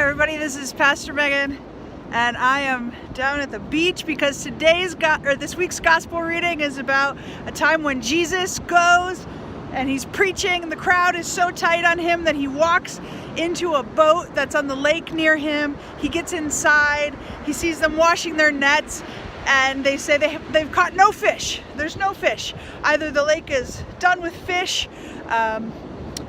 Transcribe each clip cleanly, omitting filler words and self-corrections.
everybody, this is Pastor Megan, and I am down at the beach because this week's gospel reading is about a time when Jesus goes and he's preaching, and the crowd is so tight on him that he walks into a boat that's on the lake near him. He gets inside, he sees them washing their nets, and they say they've caught no fish. There's no fish. Either the lake is done with fish,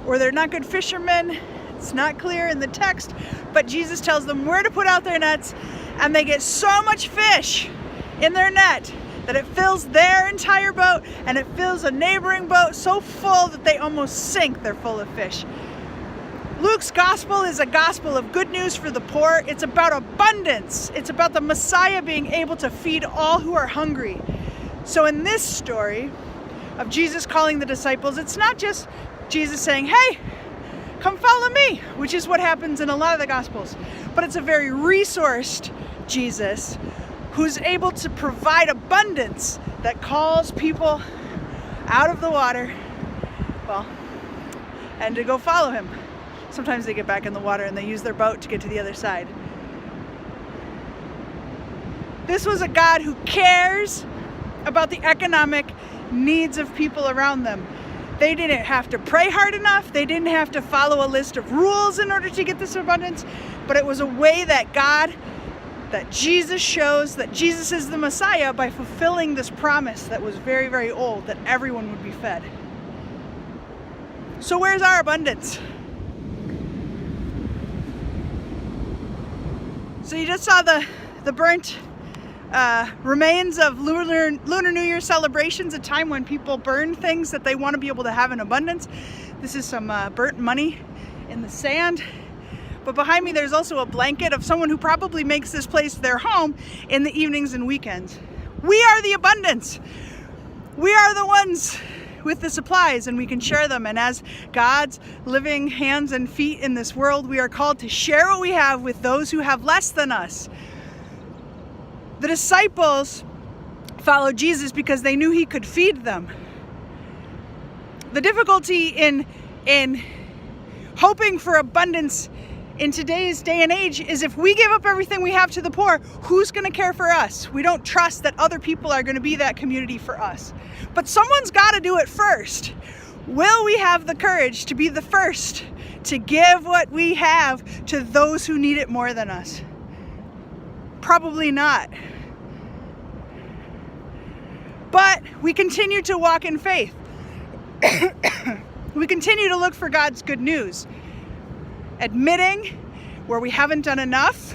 or they're not good fishermen. It's not clear in the text, but Jesus tells them where to put out their nets, and they get so much fish in their net that it fills their entire boat, and it fills a neighboring boat so full that they almost sink. They're full of fish. Luke's gospel is a gospel of good news for the poor. It's about abundance. It's about the Messiah being able to feed all who are hungry. So in this story of Jesus calling the disciples, it's not just Jesus saying, "Hey, come follow me," which is what happens in a lot of the Gospels. But it's a very resourced Jesus who's able to provide abundance that calls people out of the water, and to go follow him. Sometimes they get back in the water and they use their boat to get to the other side. This was a God who cares about the economic needs of people around them. They didn't have to pray hard enough. They didn't have to follow a list of rules in order to get this abundance. But it was a way that Jesus shows that Jesus is the Messiah by fulfilling this promise that was very, very old, that everyone would be fed. So where's our abundance? So you just saw the burnt remains of Lunar New Year celebrations, a time when people burn things that they want to be able to have in abundance. This is some burnt money in the sand. But behind me there's also a blanket of someone who probably makes this place their home in the evenings and weekends. We are the abundance. We are the ones with the supplies, and we can share them. And as God's living hands and feet in this world, we are called to share what we have with those who have less than us. The disciples followed Jesus because they knew he could feed them. The difficulty in hoping for abundance in today's day and age is if we give up everything we have to the poor, who's going to care for us? We don't trust that other people are going to be that community for us. But someone's got to do it first. Will we have the courage to be the first to give what we have to those who need it more than us? Probably not. But we continue to walk in faith. We continue to look for God's good news, admitting where we haven't done enough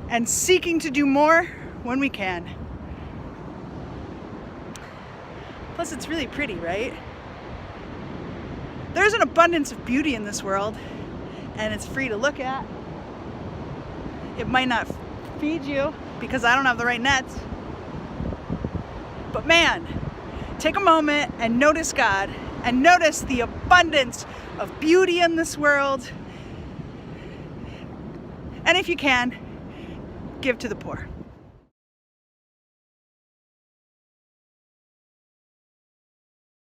and seeking to do more when we can. Plus, it's really pretty, right? There's an abundance of beauty in this world, and it's free to look at. It might not feed you because I don't have the right nets. But man, take a moment and notice God, and notice the abundance of beauty in this world. And if you can, give to the poor.